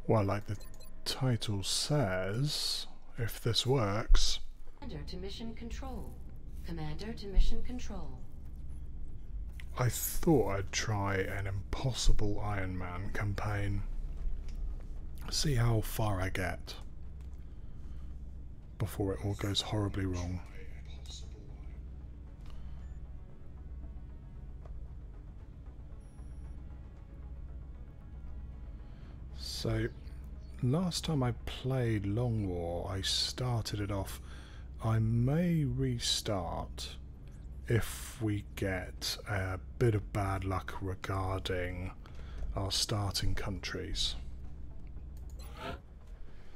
Well, like the title says, if this works. Commander to mission control. Commander to mission control. I thought I'd try an Impossible Ironman campaign. See how far I get before it all goes horribly wrong. So, last time I played Long War, I started it off. I may restart if we get a bit of bad luck regarding our starting countries.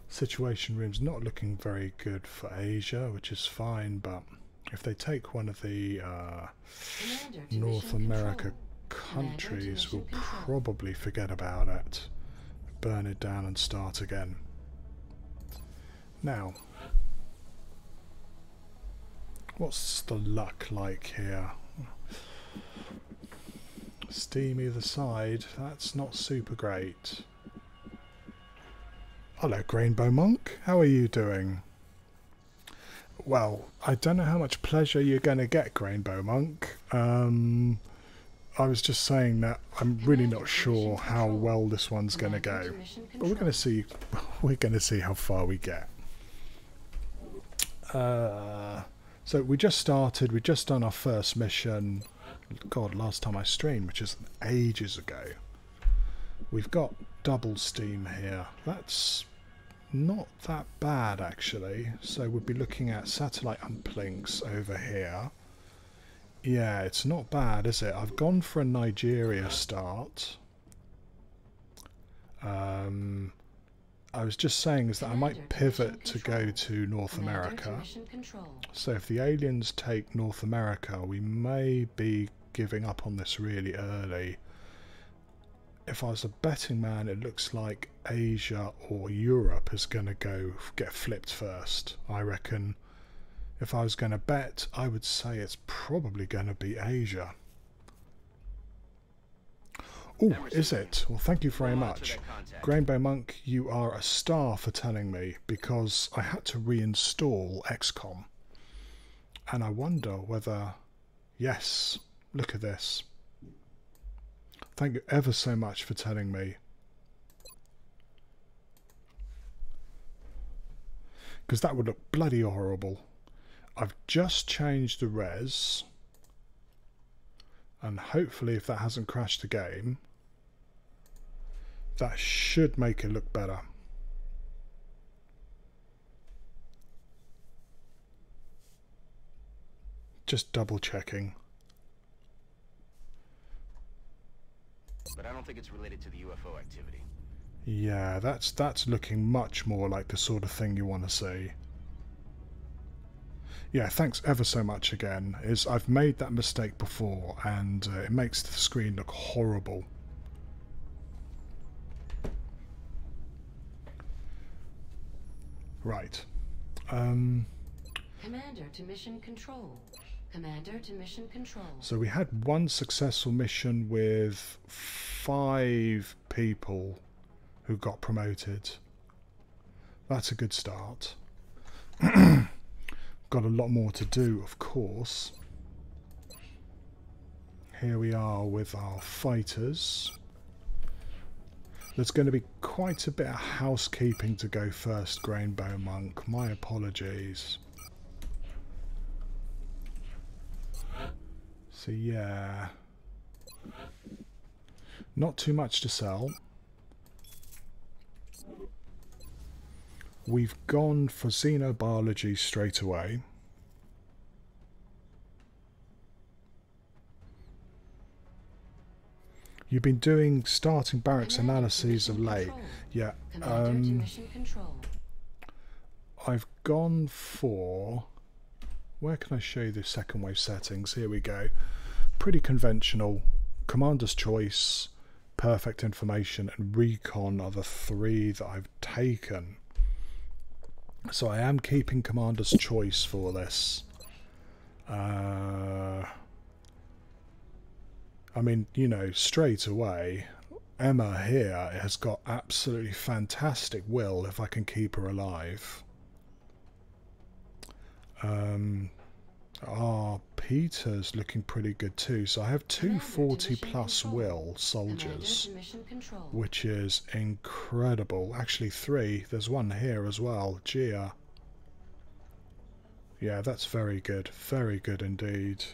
Situation room's not looking very good for Asia, which is fine, but if they take one of the North America countries, we'll probably forget about it, burn it down and start again. Now, what's the luck like here? Steam either side, that's not super great. Hello, Grainbow Monk. How are you doing? Well, I don't know how much pleasure you're going to get, Grainbow Monk. I was just saying that I'm really not sure how well this one's going to go, but we're going to see. We're going to see how far we get. So we just started. We just done our first mission. God, last time I streamed, which is ages ago. We've got double steam here. That's not that bad actually. So we'll be looking at satellite uplinks over here. Yeah, it's not bad, is it? I've gone for a Nigeria start. I was just saying is that I might pivot to go to North America. So if the aliens take North America, we may be giving up on this really early. If I was a betting man, it looks like Asia or Europe is going to get flipped first. I reckon if I was going to bet, I would say it's probably going to be Asia. Oh, is it? Well, thank you very much. Grainbow Monk, you are a star for telling me, because I had to reinstall XCOM. And I wonder whether... Yes, look at this. Thank you ever so much for telling me. Because that would look bloody horrible. I've just changed the res. And hopefully if that hasn't crashed the game, that should make it look better. Just double checking. But I don't think it's related to the UFO activity. Yeah, that's looking much more like the sort of thing you want to see. Yeah, thanks ever so much again. I've made that mistake before and it makes the screen look horrible. Right. Commander to mission control. Commander to mission control. So we had one successful mission with 5 people who got promoted. That's a good start. Got a lot more to do, of course. Here we are with our fighters. There's going to be quite a bit of housekeeping to go first, Grainbow Monk. My apologies. So yeah, not too much to sell. We've gone for xenobiology straight away. You've been doing starting barracks analyses of late. Yeah. I've gone for... Where can I show you the second wave settings? Here we go. Pretty conventional. Commander's choice, perfect information, and recon are the 3 that I've taken. So I am keeping Commander's choice for this. I mean, you know, straight away, Emma here has got absolutely fantastic will if I can keep her alive. Peter's looking pretty good too. So I have two 40 plus will soldiers, which is incredible. Actually 3. There's one here as well. Gia. Yeah, that's very good. Very good indeed.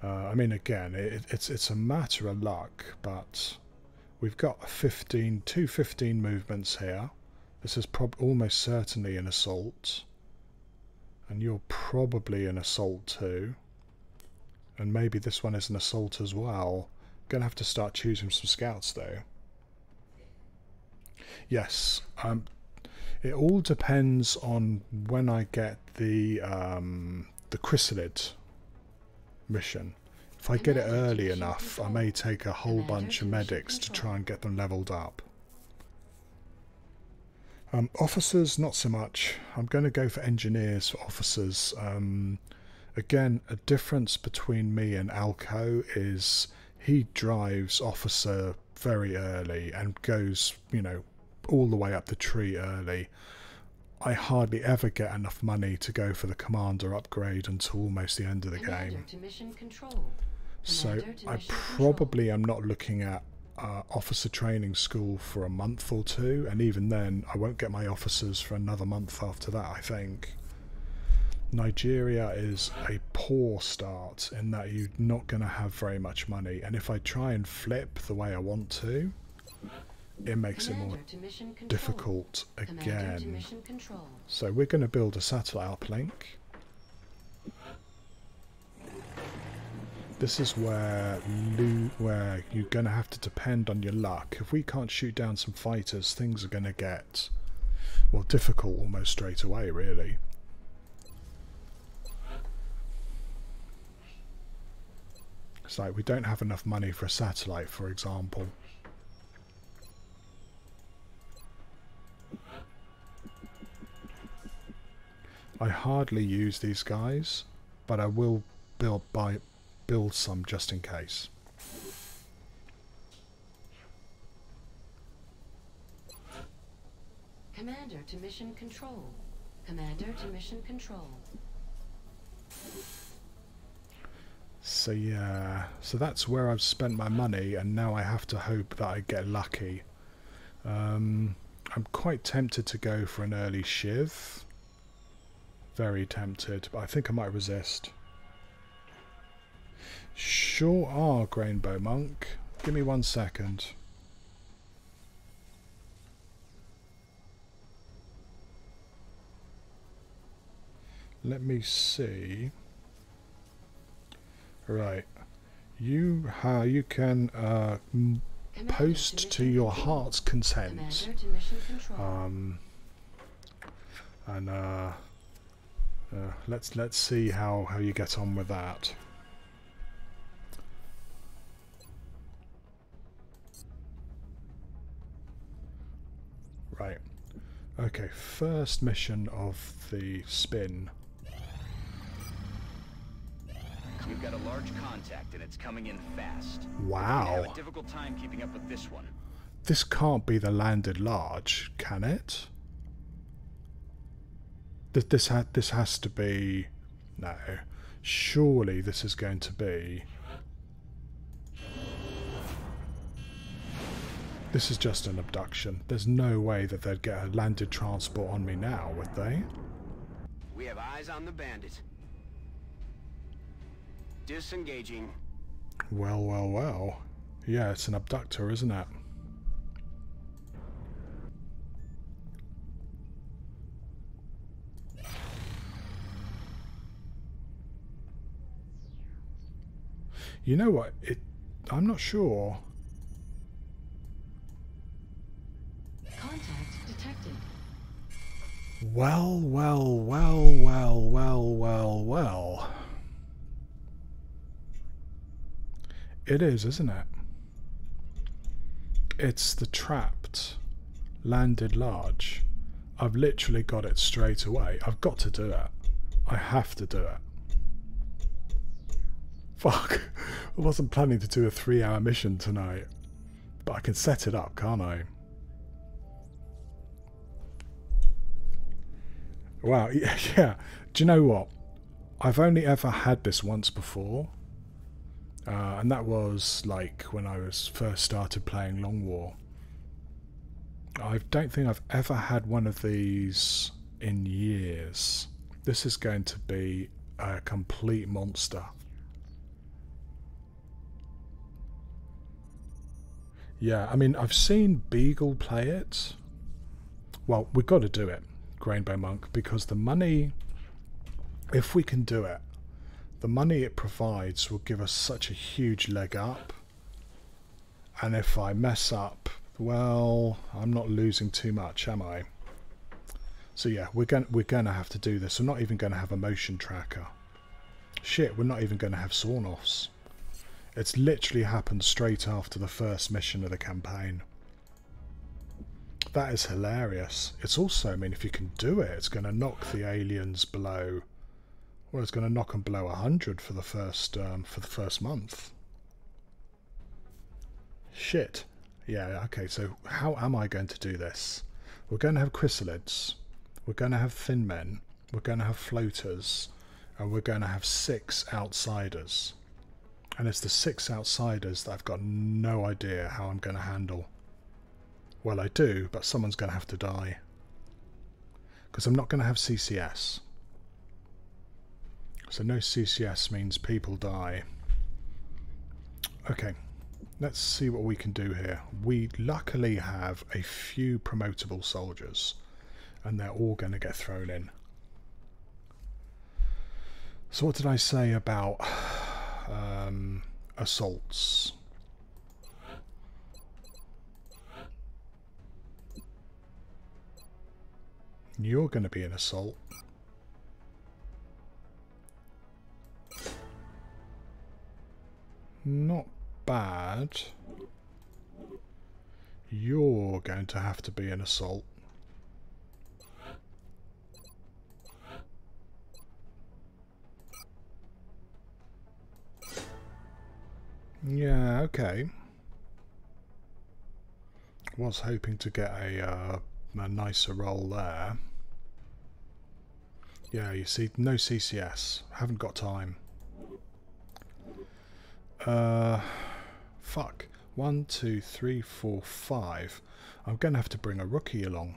I mean, again, it's a matter of luck, but we've got 2 15 movements here. This is almost certainly an assault. And you're probably an assault too. And maybe this one is an assault as well. Gonna have to start choosing some scouts though. Yes, it all depends on when I get the chrysalid mission. If I get it early enough, I may take a whole bunch of medics to try and get them leveled up. Officers, not so much. I'm going to go for engineers for officers. Again, a difference between me and Alco is he drives officer very early and goes, you know, all the way up the tree early. I hardly ever get enough money to go for the commander upgrade until almost the end of the game. So I probably am not looking at officer training school for a month or 2, and even then I won't get my officers for another month after that, I think. Nigeria is a poor start in that you're not going to have very much money, and if I try and flip the way I want to, it makes it more difficult again. So we're going to build a satellite uplink. This is where you're going to have to depend on your luck. If we can't shoot down some fighters, things are going to get, well, difficult almost straight away, really. It's like we don't have enough money for a satellite, for example. I hardly use these guys, but I will build some just in case. Commander to mission control. Commander to mission control. So yeah, so that's where I've spent my money, and now I have to hope that I get lucky. I'm quite tempted to go for an early Shiv. Very tempted, but I think I might resist. Sure are, Grainbow Monk. Give me 1 second. Let me see. Right. You can post to your heart's content. Let's see how you get on with that. Right. Okay, first mission of the spin. We've got a large contact and it's coming in fast. Wow. We have a difficult time keeping up with this one. This can't be the landed large, can it? This has to be... No. Surely this is going to be... This is just an abduction. There's no way that they'd get a landed transport on me now, would they? We have eyes on the bandit. Disengaging. Well, well, well. Yeah, it's an abductor, isn't it? You know what? I'm not sure. Contact detected. Well, well, well, well, well, well, well. It is, isn't it? It's the trapped landed large. I've literally got it straight away. I've got to do it. I have to do it. Fuck. I wasn't planning to do a 3-hour mission tonight. But I can set it up, can't I? Wow, yeah. Do you know what? I've only ever had this once before. And that was like when I was first started playing Long War. I don't think I've ever had one of these in years. This is going to be a complete monster. Yeah, I mean, I've seen Beagle play it. Well, we've got to do it, Grainbow Monk, because the money, if we can do it, the money it provides will give us such a huge leg up. And if I mess up, well, I'm not losing too much, am I? So yeah, we're gonna have to do this. We're not even going to have a motion tracker. Shit, we're not even going to have sawn-offs. It's literally happened straight after the first mission of the campaign. That is hilarious. It's also, I mean, if you can do it, it's going to knock the aliens below. Well, it's going to knock them below 100 for the first month. Shit. Yeah. Okay. So how am I going to do this? We're going to have chrysalids. We're going to have thin men. We're going to have floaters, and we're going to have 6 outsiders. And it's the 6 outsiders that I've got no idea how I'm going to handle. Well, I do, but someone's going to have to die. Because I'm not going to have CCS. So no CCS means people die. Okay, let's see what we can do here. We luckily have a few promotable soldiers, and they're all going to get thrown in. So what did I say about assaults? You're going to be an assault. Not bad. You're going to have to be an assault. Yeah, okay. Was hoping to get a nicer roll there. Yeah, you see, no CCS. Haven't got time. Fuck. 1, 2, 3, 4, 5. I'm going to have to bring a rookie along.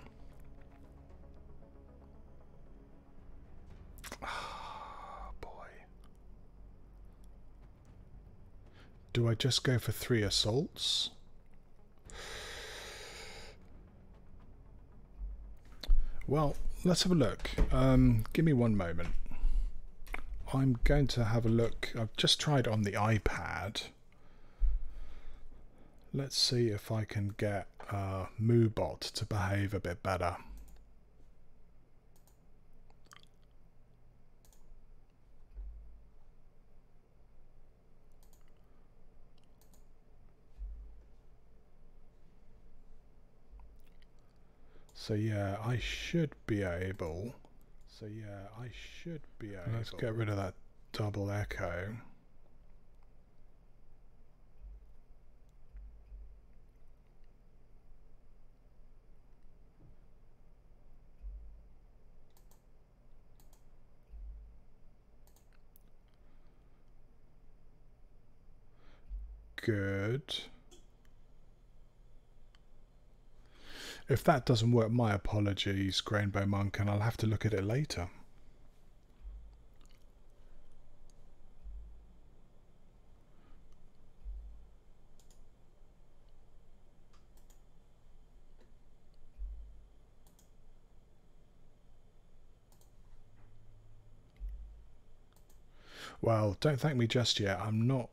Oh, boy. Do I just go for 3 assaults? Well, let's have a look. Give me one moment. I'm going to have a look. I've just tried on the iPad. Let's see if I can get MooBot to behave a bit better. So yeah, I should be able. Let's get rid of that double echo. Good. If that doesn't work, my apologies, Grainbow Monk, and I'll have to look at it later. Well, don't thank me just yet. I'm not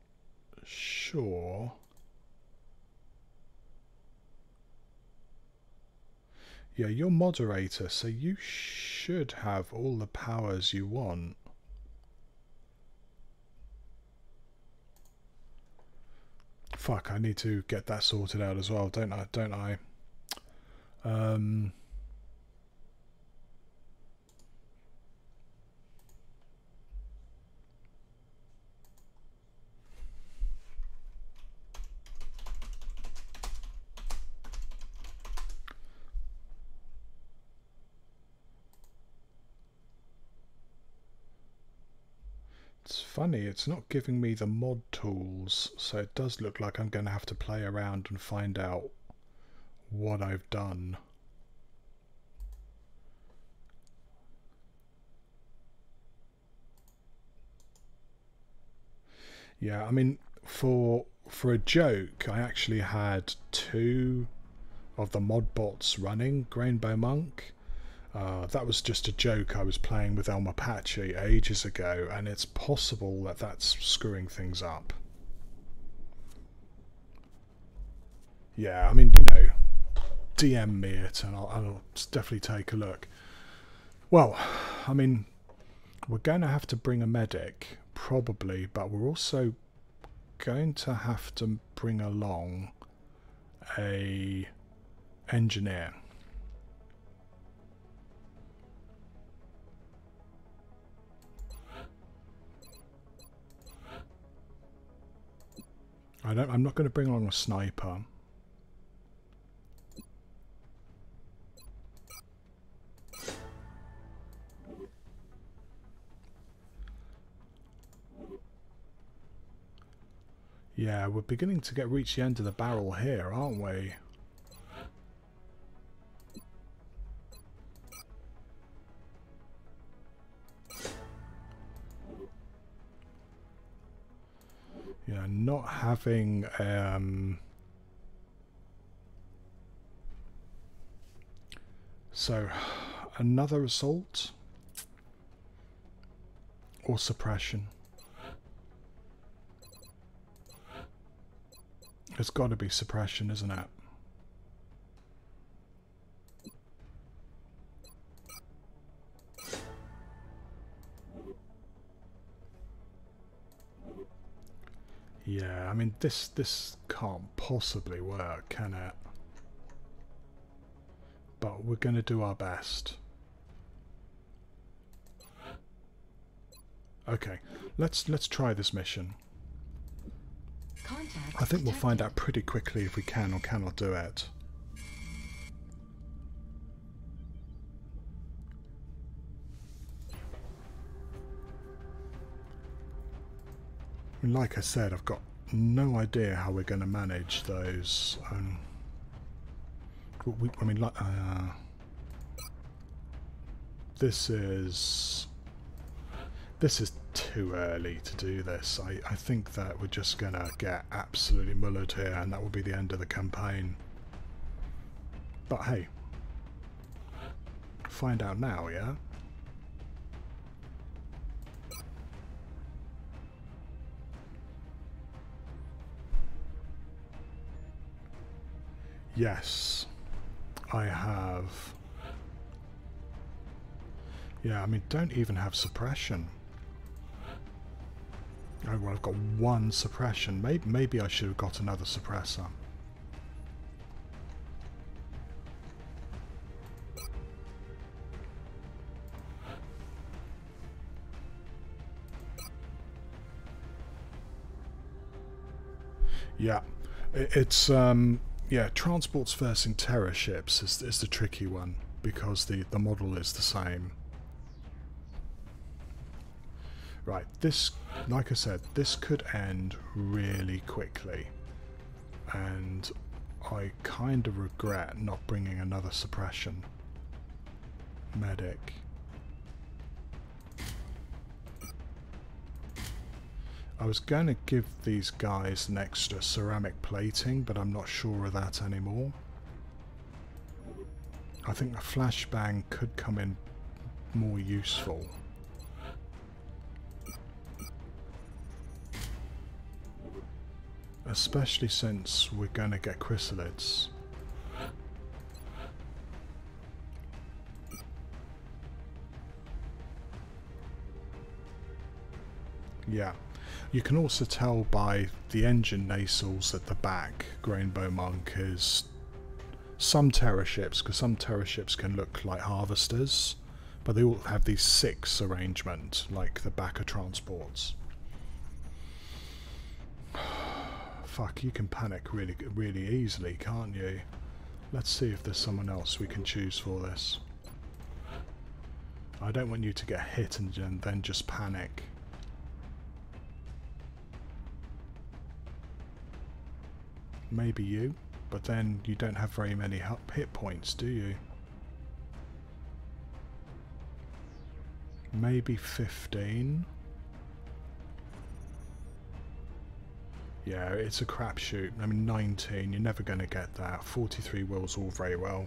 sure. Yeah, you're moderator, so you should have all the powers you want. Fuck, I need to get that sorted out as well, don't I? It's funny, it's not giving me the mod tools, so it does look like I'm going to have to play around and find out what I've done. Yeah, I mean, for a joke, I actually had 2 of the mod bots running Rainbow Monk. That was just a joke I was playing with El Mapache ages ago, and it's possible that that's screwing things up. Yeah, I mean, you know, DM me it and I'll definitely take a look. Well, I mean, we're going to have to bring a medic, probably, but we're also going to have to bring along a engineer. I'm not going to bring along a sniper. Yeah, we're beginning to reach the end of the barrel here, aren't we? Yeah, not having so another assault or suppression. It's got to be suppression, isn't it? Yeah, I mean, this can't possibly work, can it? But we're going to do our best. Okay, let's try this mission. I think we'll find out pretty quickly if we can or cannot do it. I mean, like I said, I've got no idea how we're going to manage those. I mean, like, this is too early to do this. I think that we're just going to get absolutely mullered here, and that will be the end of the campaign. But hey, find out now, yeah? Yes, I have. Yeah, I mean, don't even have suppression. Oh, well, I've got 1 suppression. Maybe I should have got another suppressor. Yeah, it's yeah, transports versing terror ships is the tricky one, because the model is the same. Right, this, like I said, this could end really quickly, and I kind of regret not bringing another suppression medic. I was going to give these guys an extra ceramic plating, but I'm not sure of that anymore. I think a flashbang could come in more useful. Especially since we're going to get chrysalids. Yeah. You can also tell by the engine nacelles at the back, Rainbow Monk is some terror ships, because some terror ships can look like harvesters, but they all have these 6 arrangement, like the back of transports. Fuck, you can panic really easily, can't you? Let's see if there's someone else we can choose for this. I don't want you to get hit and then just panic. Maybe you, but then you don't have very many hit points, do you? Maybe 15. Yeah, it's a crapshoot. I mean, 19, you're never going to get that. 43 will's all very well.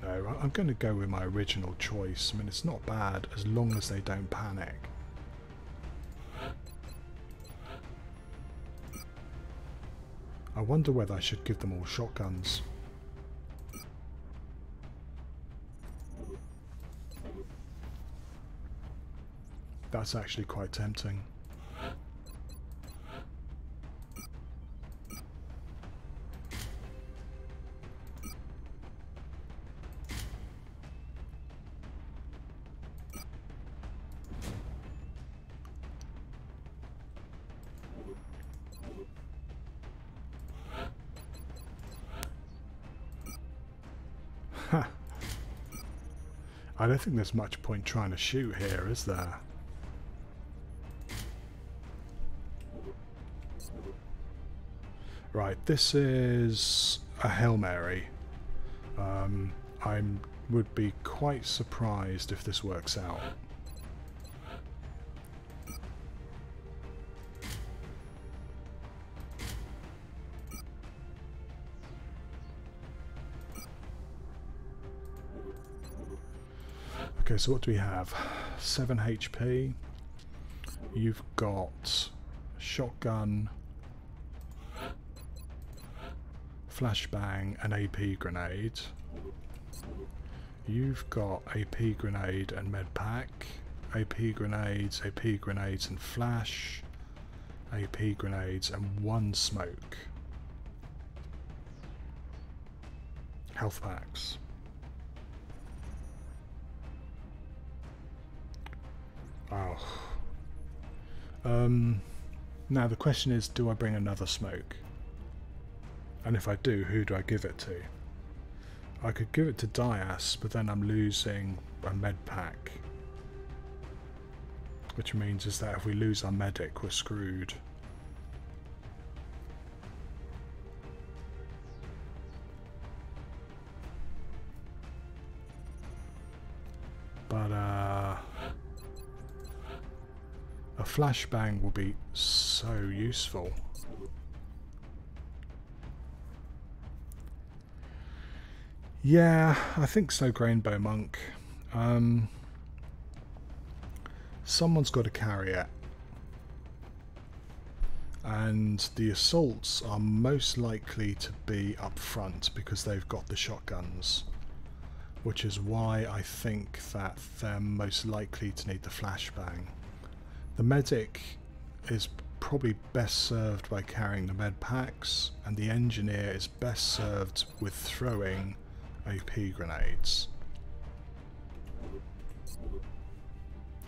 No, I'm going to go with my original choice. I mean, it's not bad as long as they don't panic. I wonder whether I should give them all shotguns. That's actually quite tempting. I don't think there's much point trying to shoot here, is there? Right, this is a Hail Mary. I would be quite surprised if this works out. Okay, so what do we have? 7 HP. You've got shotgun, flashbang, and AP grenade. You've got AP grenade and med pack, AP grenades, and flash, AP grenades, and 1 smoke. Health packs. Oh. Now the question is, do I bring another smoke? And if I do, who do I give it to? I could give it to Dias, but then I'm losing a med pack. Which means is that if we lose our medic, we're screwed. But a flashbang will be so useful. Yeah, I think so, Grainbow Monk. Someone's got to carry it. And the assaults are most likely to be up front because they've got the shotguns. Which is why I think that they're most likely to need the flashbang. The medic is probably best served by carrying the med packs, and the engineer is best served with throwing AP grenades.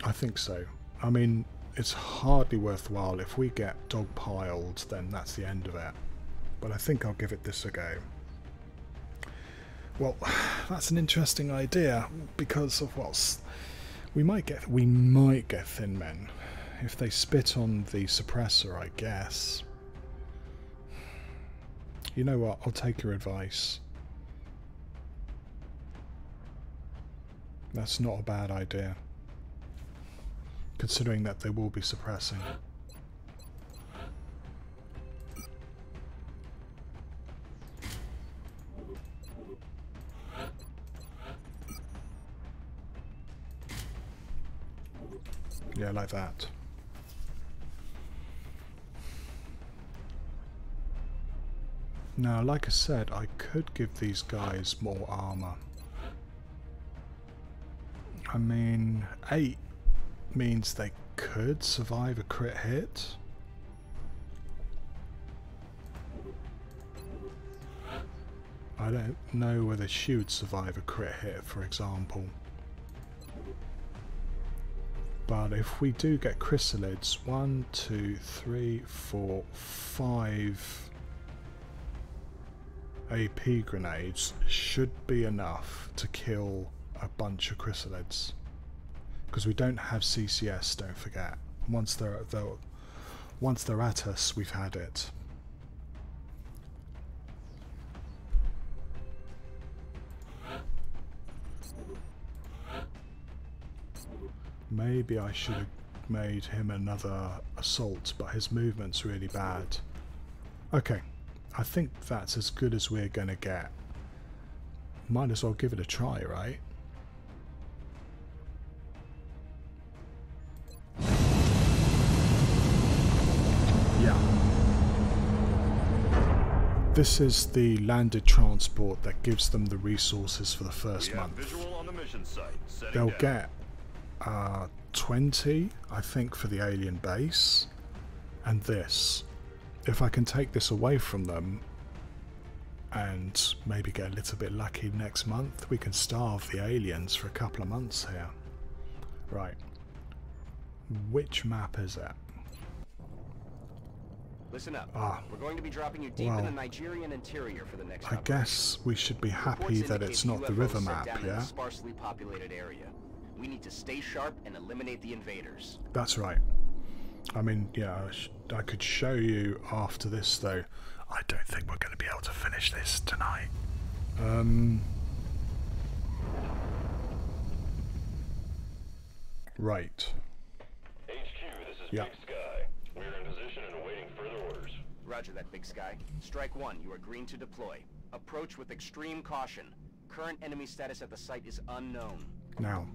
I think so. I mean, it's hardly worthwhile. If we get dogpiled, then that's the end of it. But I think I'll give it this a go. Well, that's an interesting idea because of what's we might get thin men if they spit on the suppressor, I guess. You know what? I'll take your advice. That's not a bad idea, considering that they will be suppressing. Yeah, like that. Now, like I said, I could give these guys more armor. I mean, 8 means they could survive a crit hit. I don't know whether she would survive a crit hit, for example. But if we do get chrysalids, 1, 2, 3, 4, 5 AP grenades should be enough to kill a bunch of chrysalids. because we don't have CCS, don't forget. Once they're at us, we've had it. Maybe I should have made him another assault, but his movement's really bad. Okay, I think that's as good as we're going to get. Might as well give it a try, right? Yeah. This is the landed transport that gives them the resources for the first month. Visual on the mission site. They'll get 20, I think, for the alien base, and this. If I can take this away from them and maybe get a little bit lucky next month, we can starve the aliens for a couple of months here. Right. Which map is it? Listen up. Ah. We're going to be dropping you deep in the Nigerian interior for the next I guess we should be happy that it's not the river map, yeah? Sparsely populated area. We need to stay sharp and eliminate the invaders. That's right. I mean, yeah, I could show you after this, though. I don't think we're going to be able to finish this tonight. Right. HQ, this is Yeah. Big Sky. We are in position and awaiting further orders. Roger that, Big Sky. Strike 1, you are green to deploy. Approach with extreme caution. Current enemy status at the site is unknown. Now,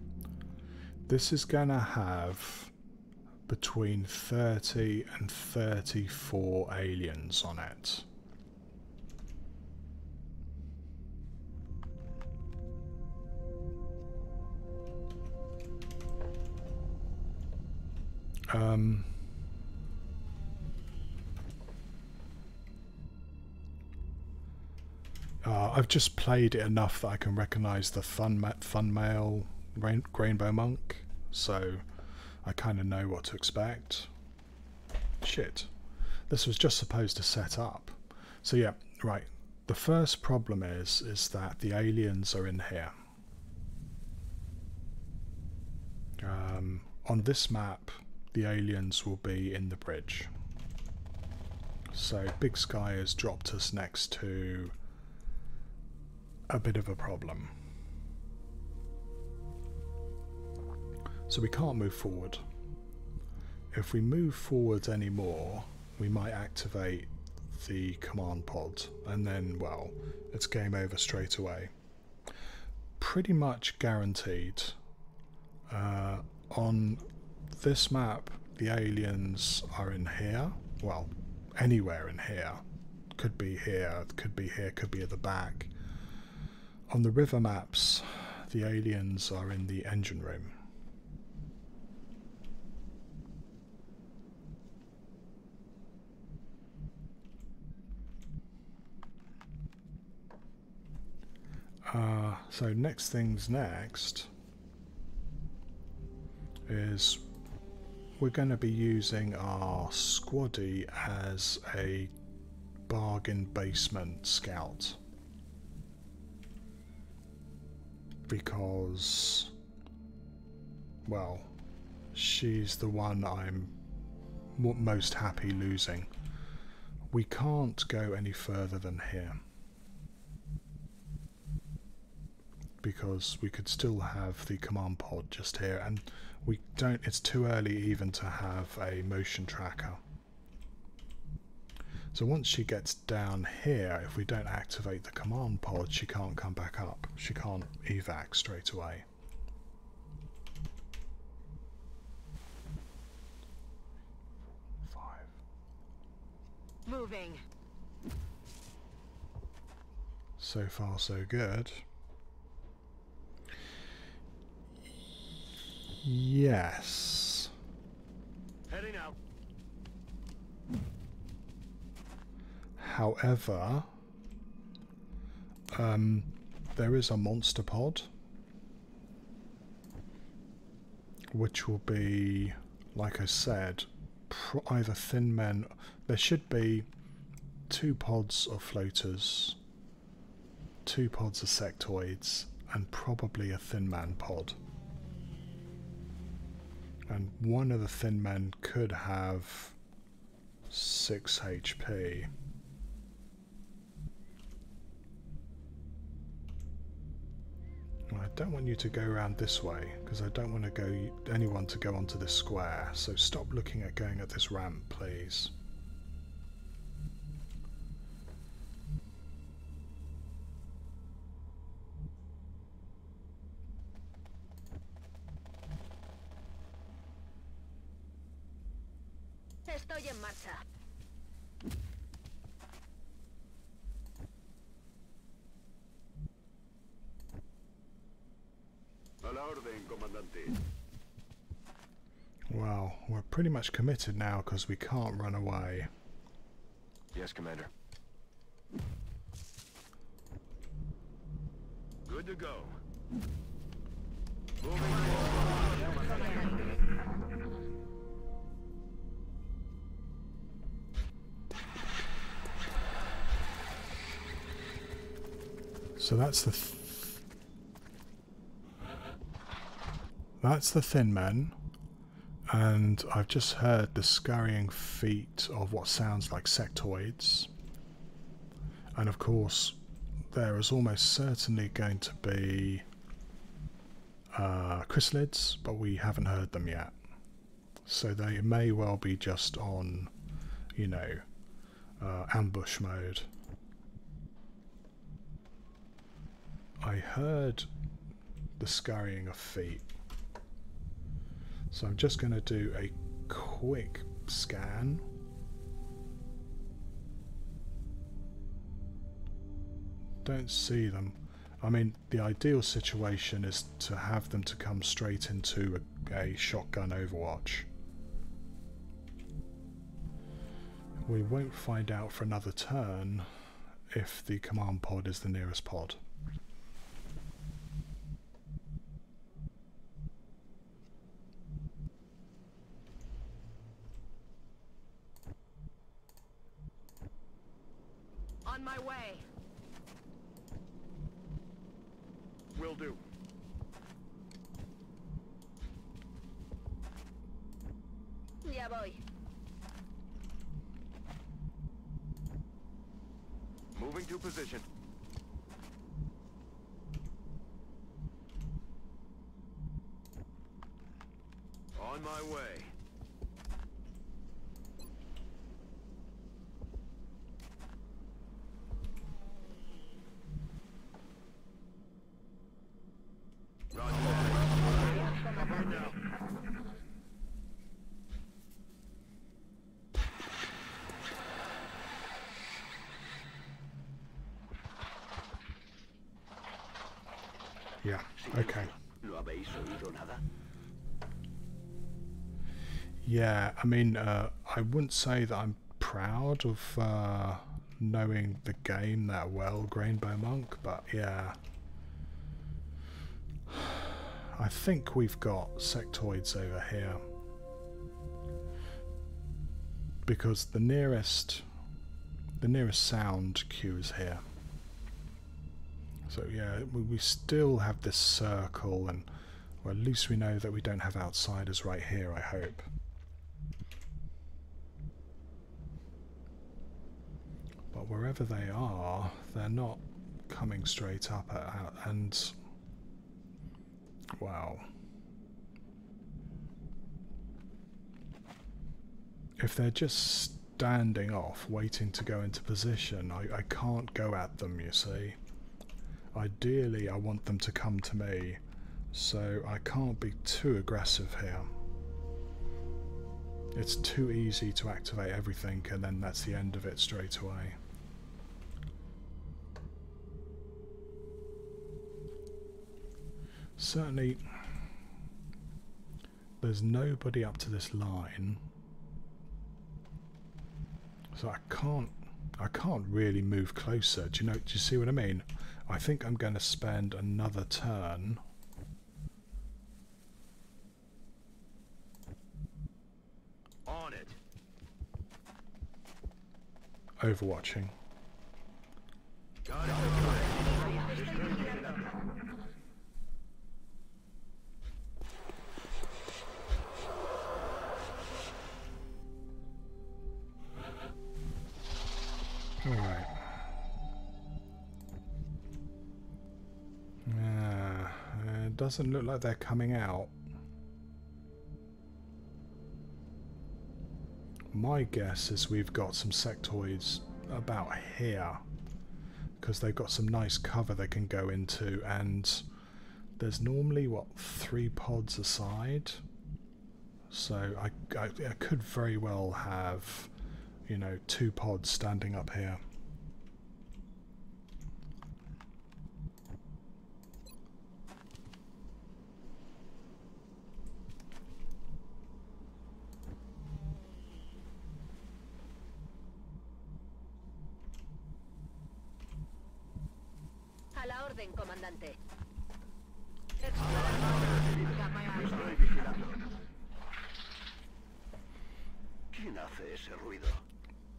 this is going to have between 30 and 34 aliens on it. I've just played it enough that I can recognise the Thunmail Rainbow Monk, so I kind of know what to expect. Shit. This was just supposed to set up. So yeah, right. The first problem is that the aliens are in here. On this map, the aliens will be in the bridge. So Big Sky has dropped us next to a bit of a problem. So we can't move forward. If we move forward anymore, we might activate the command pod, and then, well, it's game over straight away. Pretty much guaranteed. On this map, the aliens are in here. Well, anywhere in here. Could be here, could be here, could be at the back. On the river maps, the aliens are in the engine room. So next things next is we're going to be using our squaddy as a bargain basement scout, because, well, she's the one I'm most happy losing. We can't go any further than here, because we could still have the command pod just here, and we don't, it's too early even to have a motion tracker. So once she gets down here, if we don't activate the command pod, she can't come back up. She can't evac straight away. Moving. So far so good. Yes. Heading out. However, there is a monster pod, which will be, like I said, either thin men. There should be 2 pods of floaters, 2 pods of sectoids, and probably a thin man pod. And one of the thin men could have 6 HP. I don't want you to go around this way because I don't want anyone to go onto this square. So stop looking at going at this ramp, please. Estoy en marcha. A la orden, comandante. Well, we're pretty much committed now because we can't run away. Yes, Commander. Good to go. So that's the thin men, and I've just heard the scurrying feet of what sounds like sectoids, and of course there is almost certainly going to be chrysalids, but we haven't heard them yet, so they may well be just on, you know, ambush mode. I heard the scurrying of feet, so I'm just going to do a quick scan. Don't see them. I mean, the ideal situation is to have them to come straight into a shotgun overwatch. We won't find out for another turn if the command pod is the nearest pod. On my way. Will do. Ya voy. Moving to position. On my way. Yeah, okay. ¿No habéis oído nada? Yeah, I mean, I wouldn't say that I'm proud of knowing the game that well, Grainbow Monk, but yeah. I think we've got sectoids over here. Because the nearest sound cue is here. So yeah, we still have this circle, and well, at least we know that we don't have outsiders right here, I hope. But wherever they are, they're not coming straight up and wow. If they're just standing off, waiting to go into position, I can't go at them, you see. Ideally, I want them to come to me, so I can't be too aggressive here. It's too easy to activate everything, and then that's the end of it straight away. Certainly, there's nobody up to this line, so I can't really move closer. Do you see what I mean? I think I'm going to spend another turn On it. overwatching. Got it. It doesn't look like they're coming out. My guess is we've got some sectoids about here, because they've got some nice cover they can go into, and there's normally, what, 3 pods a side? So I could very well have, you know, 2 pods standing up here. A la orden, comandante. Estoy vigilando. ¿Quién hace ese ruido?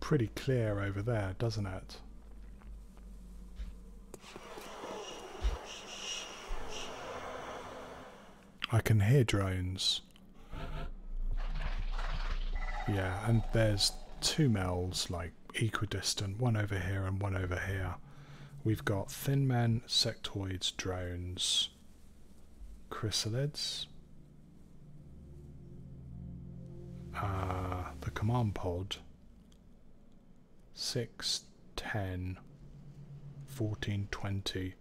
Pretty clear over there, doesn't it? I can hear drones. Yeah, and there's 2 Mels, like, equidistant, one over here and one over here. We've got thin men, sectoids, drones, chrysalids, the command pod, 6, 10, 14, 20.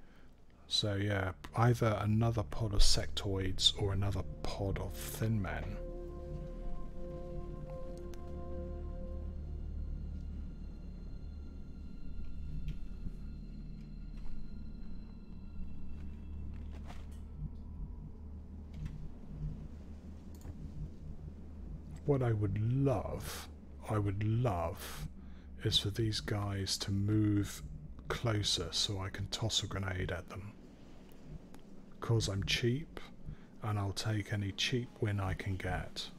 So yeah, either another pod of sectoids or another pod of thin men. What I would love, is for these guys to move closer so I can toss a grenade at them. Because I'm cheap, and I'll take any cheap win I can get.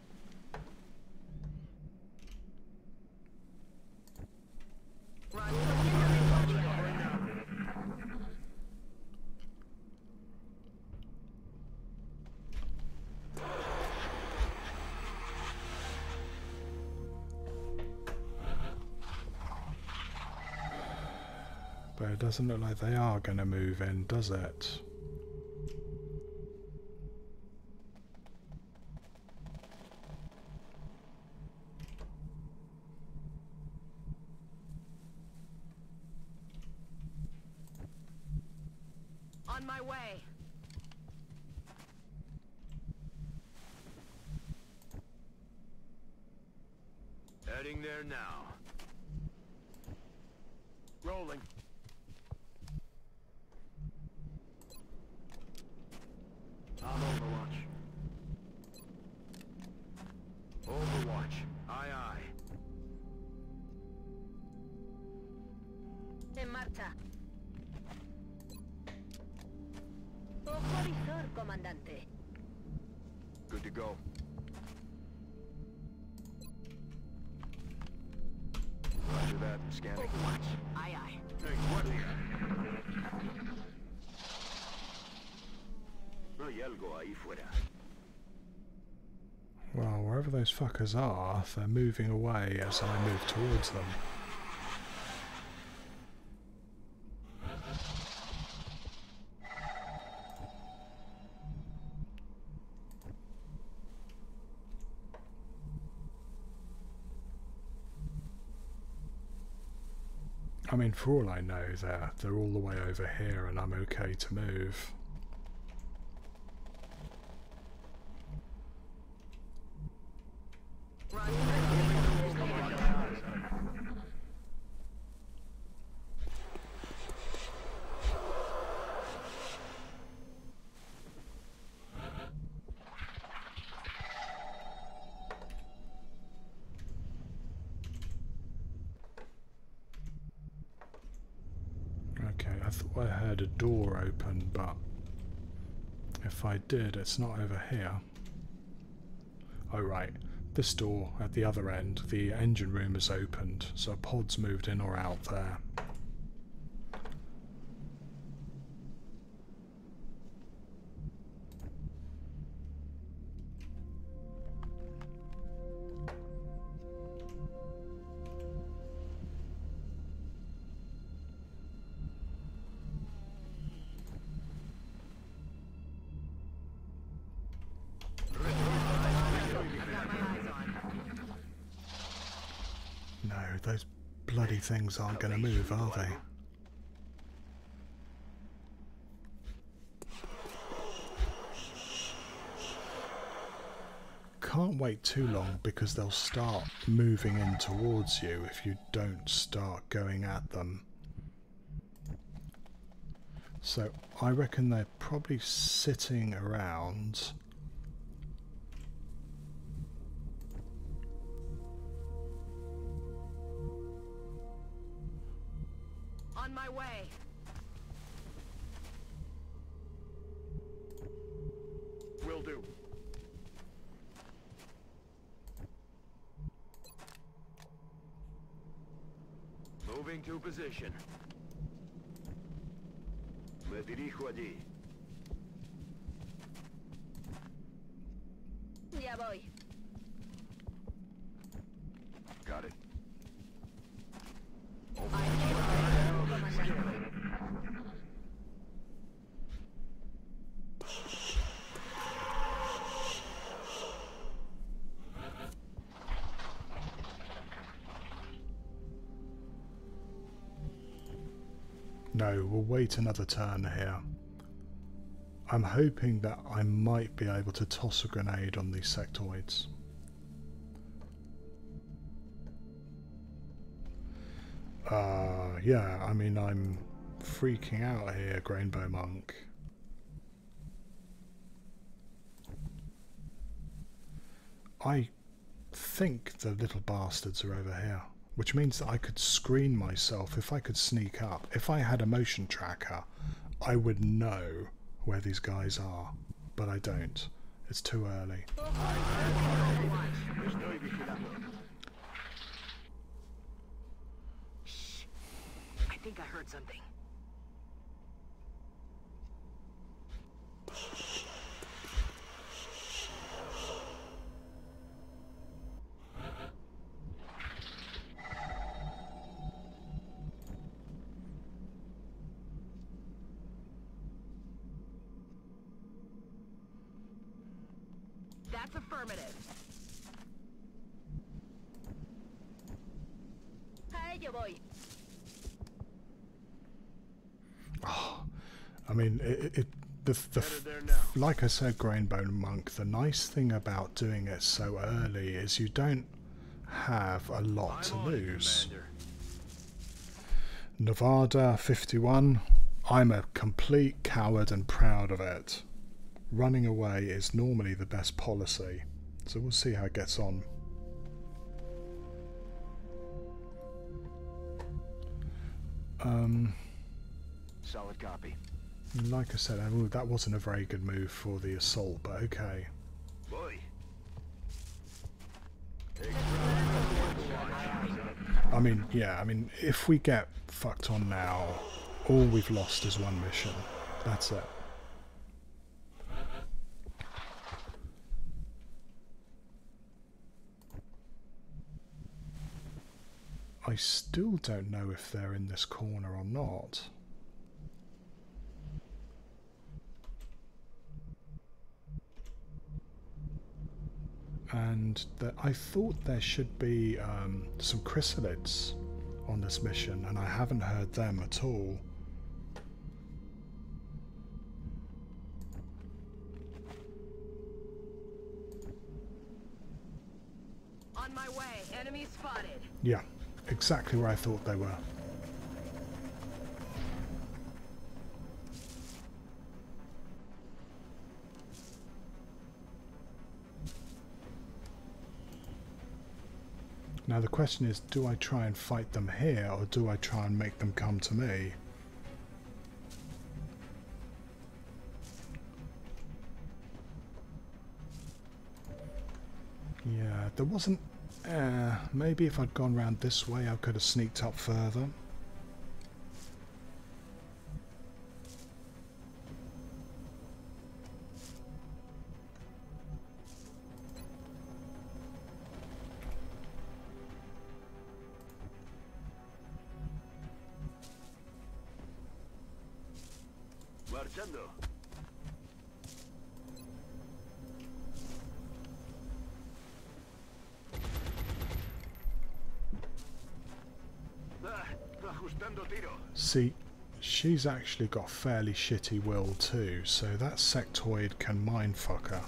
But it doesn't look like they are going to move in, does it? On my way. Heading there now. Rolling. I'm Overwatch. Overwatch. Aye, aye. En marcha. Ojo visor, comandante. Good to go. Roger that. Scanning. Overwatch. Aye, aye. Hey, guardia. No hay algo ahí fuera. Well, wherever those fuckers are, they're moving away as I move towards them. I mean, for all I know, they're all the way over here and I'm okay to move. Okay, I thought I heard a door open, but if I did, it's not over here. Oh right, this door at the other end, the engine room is opened, so a pod's moved in or out there. those bloody things aren't going to move, are they? Can't wait too long because they'll start moving in towards you if you don't start going at them. So I reckon they're probably sitting around. On my way. Will do. Moving to position. Me dirijo allí. Ya voy. Got it. Comandante. No, we'll wait another turn here. I'm hoping that I might be able to toss a grenade on these sectoids. Yeah, I mean, I'm freaking out here, Grainbow Monk. I think the little bastards are over here, which means that I could screen myself if I could sneak up. If I had a motion tracker, I would know where these guys are, but I don't. It's too early. Shh. I think I heard something. That's affirmative. A ello voy. Oh, I mean, like I said, Grainbow Monk, the nice thing about doing it so early is you don't have a lot to lose. Nevada 51, I'm a complete coward and proud of it. Running away is normally the best policy, so we'll see how it gets on. Solid copy. Like I said, that wasn't a very good move for the assault, but okay. Boy. I mean, yeah, I mean, if we get fucked on now, all we've lost is one mission. That's it. I still don't know if they're in this corner or not. And I thought there should be some chrysalids on this mission, and I haven't heard them at all. On my way. Enemy spotted. Yeah, exactly where I thought they were. Now the question is, do I try and fight them here, or do I try and make them come to me? Yeah, there wasn't... maybe if I'd gone round this way I could have sneaked up further. Marchando. See, she's actually got fairly shitty will too, so that sectoid can mindfuck her.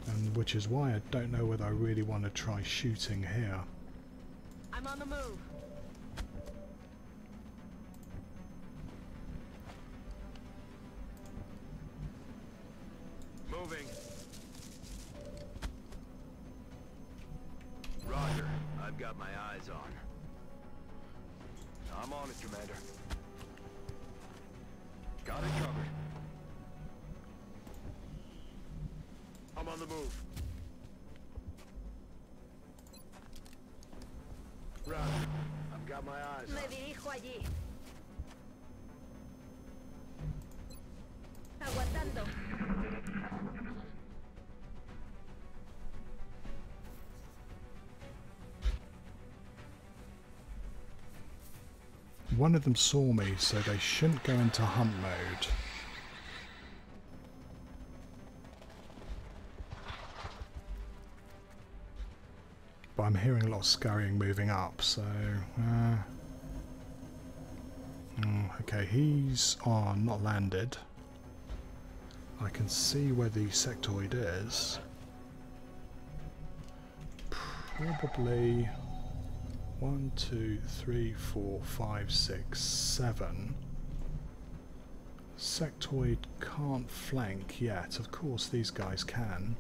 And which is why I don't know whether I really want to try shooting here. I'm on the move. Moving. Roger. I've got my eyes on. I'm on it, Commander. Got it covered. I'm on the move. Roger. I've got my eyes Me on. dirijo allí. Aguantando. One of them saw me, so they shouldn't go into hunt mode. But I'm hearing a lot of scurrying moving up, so... okay, he's not landed. I can see where the sectoid is. Probably 1, 2, 3, 4, 5, 6, 7. Sectoid can't flank yet. Of course these guys can.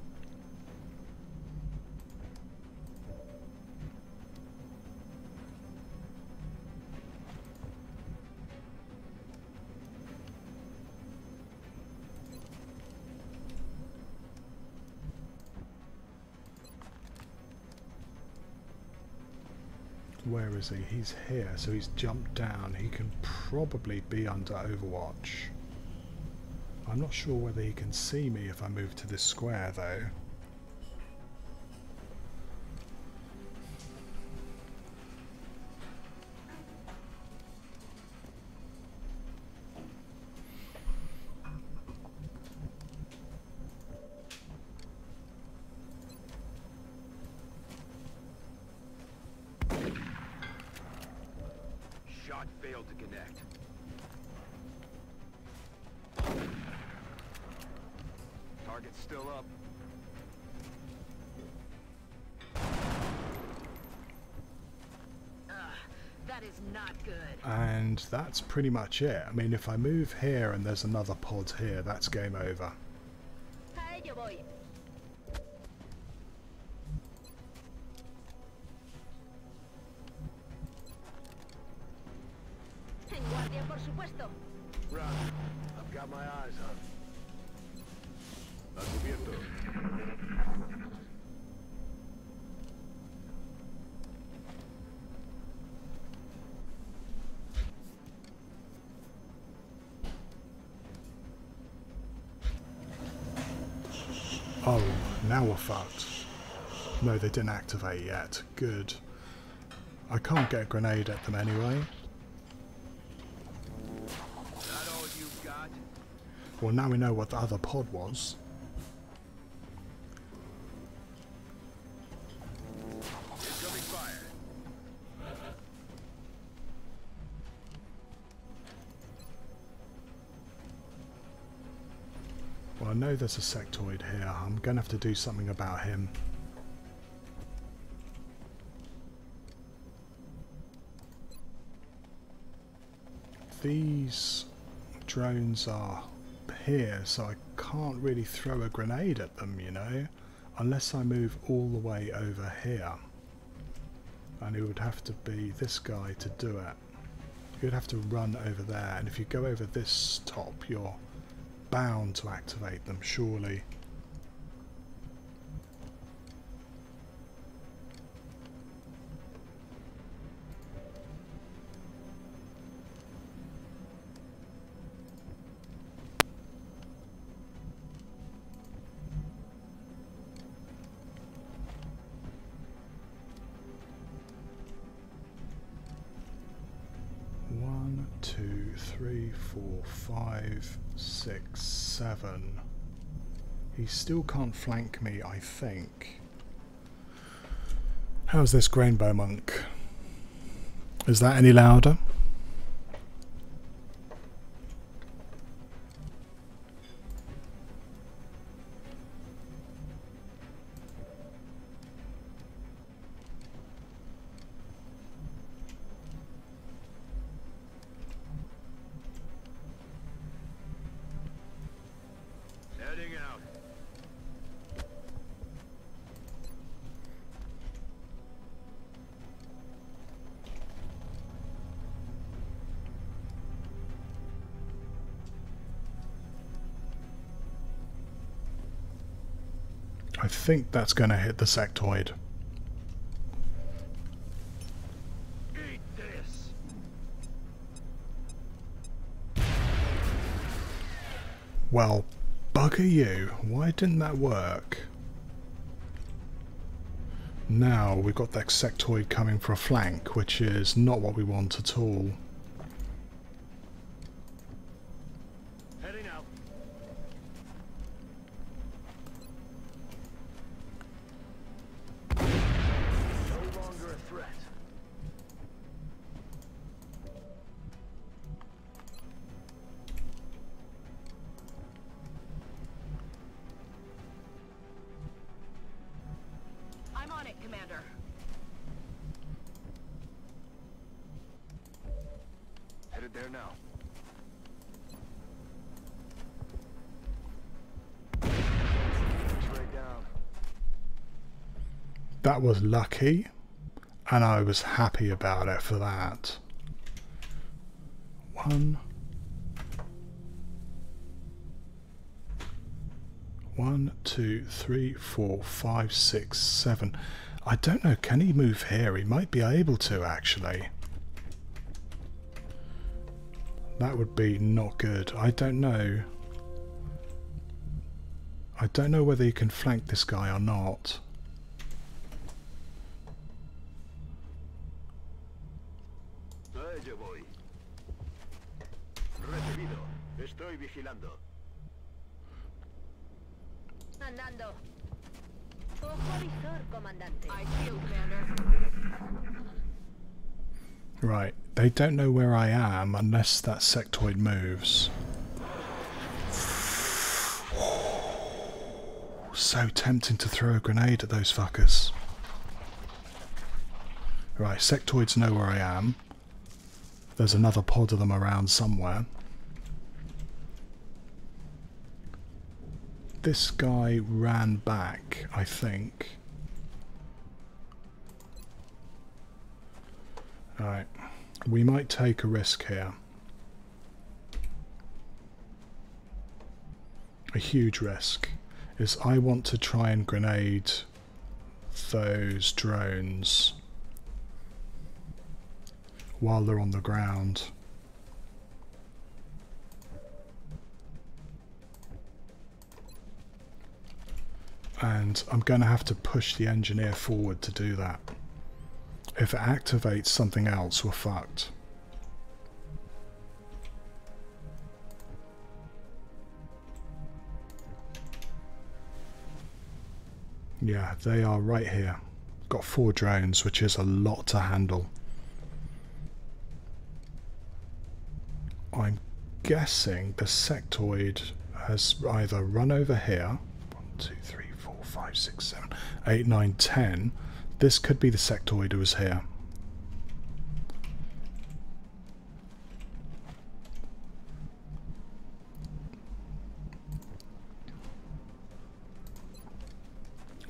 Where is he? He's here, so he's jumped down. He can probably be under Overwatch. I'm not sure whether he can see me if I move to this square, though. Shot failed to connect. Target's still up. That is not good. And that's pretty much it. I mean, if I move here and there's another pod here, that's game over. A ello voy. En guardia, por supuesto. Roger. I've got my eyes on. A cubierto. Oh, now we're fucked. No, they didn't activate yet. Good. I can't get a grenade at them anyway. That all you've got? Well, now we know what the other pod was. Incoming fire. Well, I know there's a sectoid here. I'm going to have to do something about him. These drones are here, so I can't really throw a grenade at them, you know, unless I move all the way over here. And it would have to be this guy to do it. You'd have to run over there, and if you go over this top, you're bound to activate them, surely. One, 2, 3, 4, 5, 6, 7. He still can't flank me, I think. How's this Grainbow Monk? Is that any louder? Heading out. I think that's going to hit the sectoid. Eat this. Well, bugger you. Why didn't that work? Now we've got that sectoid coming for a flank, which is not what we want at all. Heading out. No longer a threat. I'm on it, Commander. Headed there now. Straight down. That was lucky, and I was happy about it for that. 1, 2, 3, 4, 5, 6, 7. I don't know, can he move here? He might be able to, actually. That would be not good. I don't know. I don't know whether he can flank this guy or not. A ello voy. Recibido. Estoy vigilando. Andando. Ojo visor, comandante. I feel, Commander. Right, they don't know where I am unless that sectoid moves. So tempting to throw a grenade at those fuckers. Right, sectoids know where I am. There's another pod of them around somewhere. This guy ran back, I think. Alright, we might take a risk here. A huge risk. Is I want to try and grenade those drones while they're on the ground. And I'm going to have to push the engineer forward to do that. If it activates something else, we're fucked. Yeah, they are right here. Got 4 drones, which is a lot to handle. I'm guessing the sectoid has either run over here. 1, 2, 3, 4, 5, 6, 7, 8, 9, 10. This could be the sectoid who was here.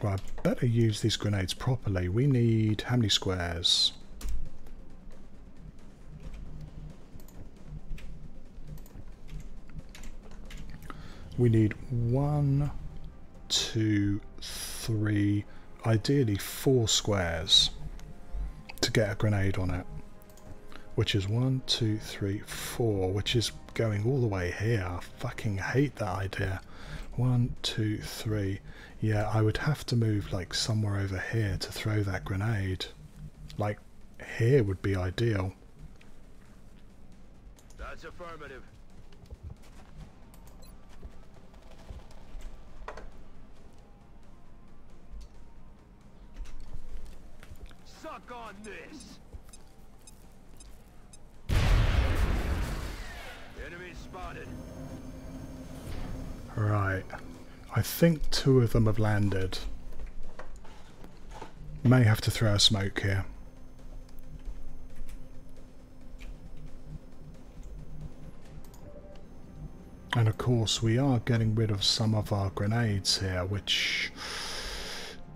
Well, I better use these grenades properly. We need how many squares? We need 1, 2, 3, ideally 4 squares to get a grenade on it. Which is 1, 2, 3, 4, which is going all the way here. I fucking hate that idea. 1, 2, 3. Yeah, I would have to move like somewhere over here to throw that grenade. Like here would be ideal. That's affirmative. Suck on this. spotted. Right. I think 2 of them have landed. May have to throw a smoke here. And of course we are getting rid of some of our grenades here, which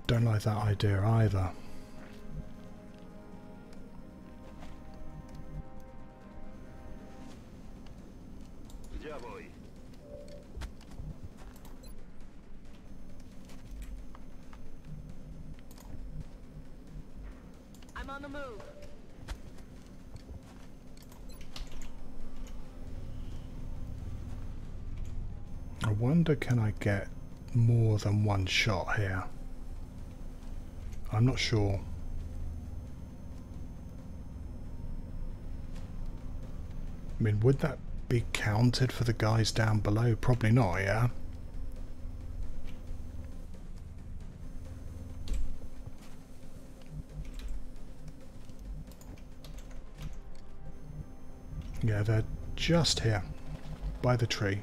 don't like that idea either. I'm on the move. I wonder, can I get more than one shot here? I'm not sure. I mean, would that be counted for the guys down below? Probably not, yeah? Yeah, they're just here, by the tree.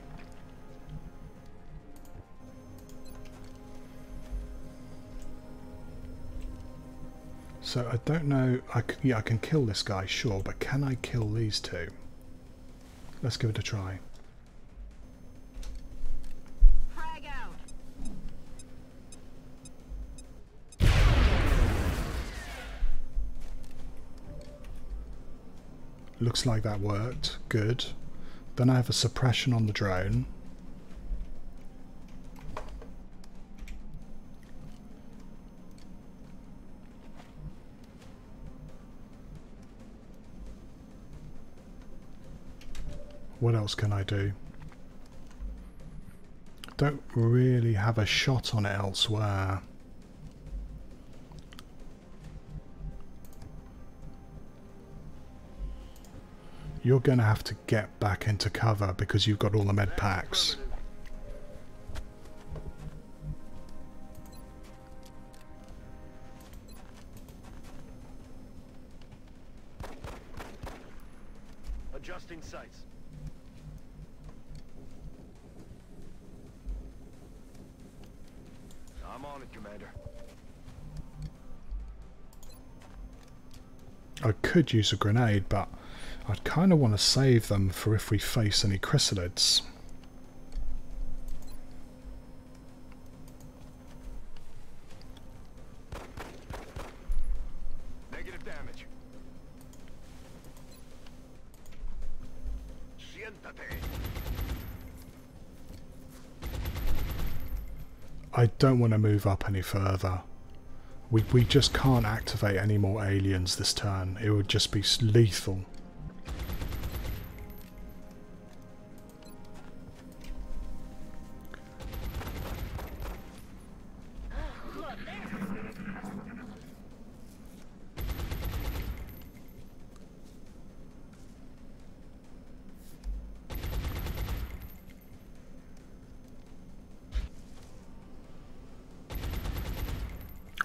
So I don't know, yeah, I can kill this guy, sure, but can I kill these 2? Let's give it a try. Frag out. Looks like that worked. Good. Then I have a suppression on the drone. What else can I do? Don't really have a shot on it elsewhere. You're going to have to get back into cover because you've got all the med packs. Adjusting sights. I'm on it, Commander. I could use a grenade, but I'd kind of want to save them for if we face any chrysalids. Negative damage. Siéntate. I don't want to move up any further. We just can't activate any more aliens this turn. It would just be lethal.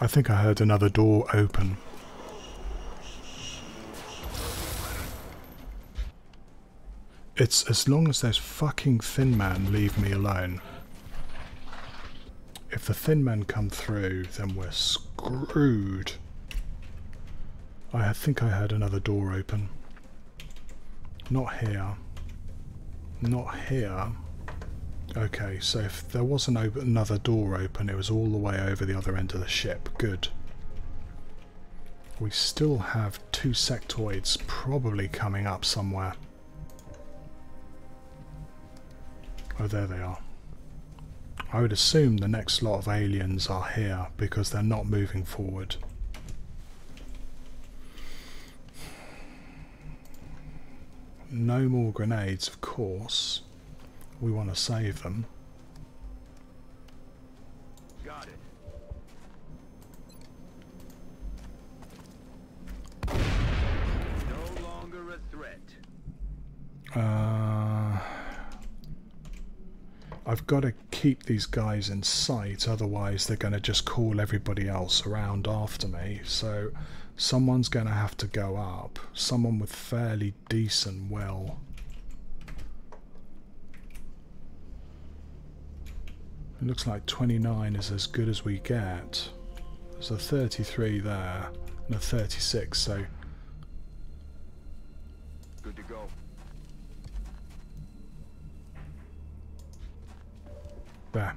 I think I heard another door open. It's as long as those fucking thin men leave me alone. If the thin men come through, then we're screwed. I think I heard another door open. Not here. Not here. Okay, so if there was another door open, it was all the way over the other end of the ship. Good. We still have 2 sectoids probably coming up somewhere. Oh, there they are. I would assume the next lot of aliens are here because they're not moving forward. No more grenades, of course. We want to save them. Got it. No longer a threat. I've got to keep these guys in sight, otherwise they're going to just call everybody else around after me. So someone's going to have to go up. Someone with fairly decent will. It looks like 29 is as good as we get. There's a 33 there and a 36, so Good to go. there.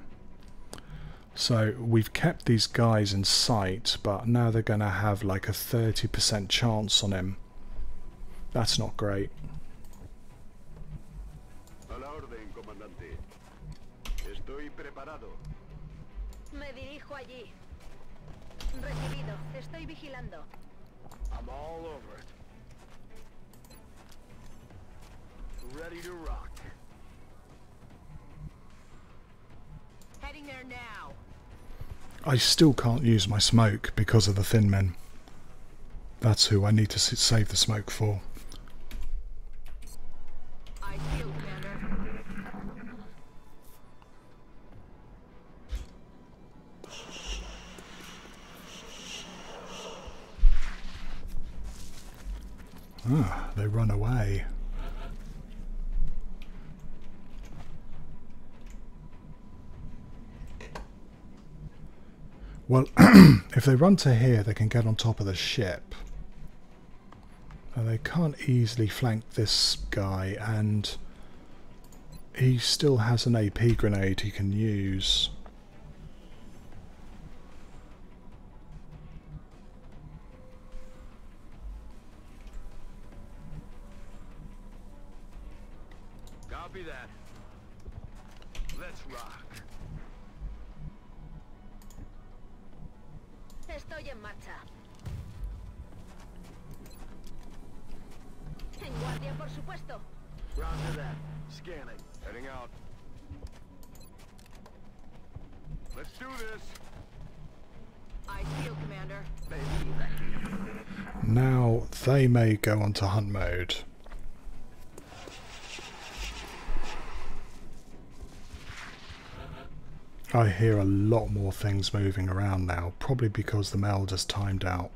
So we've kept these guys in sight, but now they're going to have like a 30% chance on him. That's not great. A la orden, comandante. Estoy preparado. Me dirijo allí. Recibido. Estoy vigilando. I'm all over it. Ready to rock. Heading there now. I still can't use my smoke because of the thin men. That's who I need to save the smoke for. I feel, Commander. Ah, they run away. Well, if they run to here, they can get on top of the ship. And they can't easily flank this guy, and he still has an AP grenade he can use. Copy that. Let's rock. Estoy en marcha. En guardia, por supuesto. Roger that. Scanning. Heading out. Let's do this. I feel, Commander. Now they may go onto hunt mode. I hear a lot more things moving around now, probably because the mail just timed out.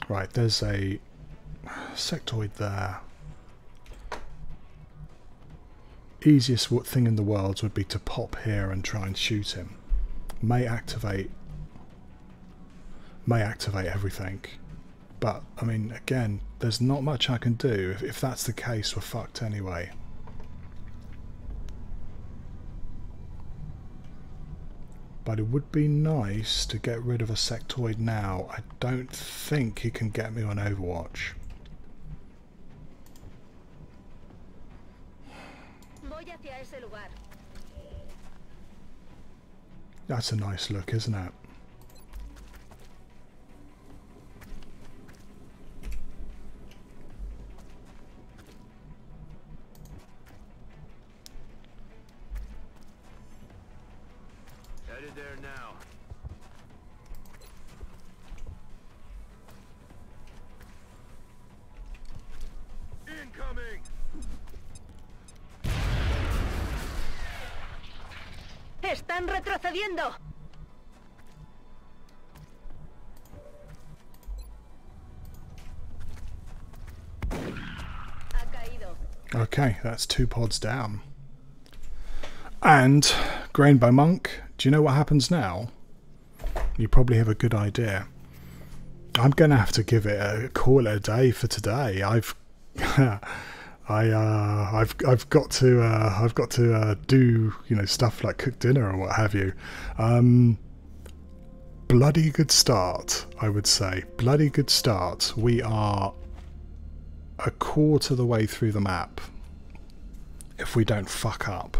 Right, there's a sectoid there. Easiest thing in the world would be to pop here and try and shoot him. May activate everything. But, I mean, again, there's not much I can do. If that's the case, we're fucked anyway. But it would be nice to get rid of a sectoid now. I don't think he can get me on Overwatch. Voy hacia ese lugar. That's a nice look, isn't it? Headed there now. Incoming! ¡Están retrocediendo! Ha caído. Okay, that's 2 pods down. And, Grainbow Monk, do you know what happens now? You probably have a good idea. I'm going to have to give it a call it a day for today. I've got to do, you know, stuff like cook dinner or what have you. Bloody good start, I would say. Bloody good start. We are a quarter of the way through the map if we don't fuck up.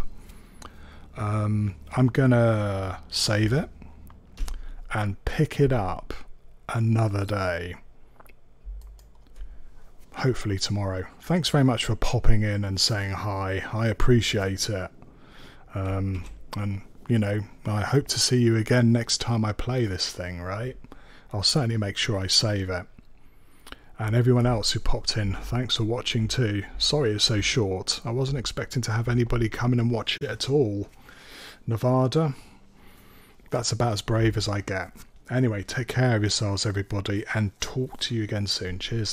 I'm gonna save it and pick it up another day, hopefully tomorrow. Thanks very much for popping in and saying hi. I appreciate it. And you know, I hope to see you again next time I play this thing, right? I'll certainly make sure I save it. And everyone else who popped in, thanks for watching too. Sorry it's so short. I wasn't expecting to have anybody come in and watch it at all. Nevada, that's about as brave as I get. Anyway, take care of yourselves everybody, and talk to you again soon. Cheers.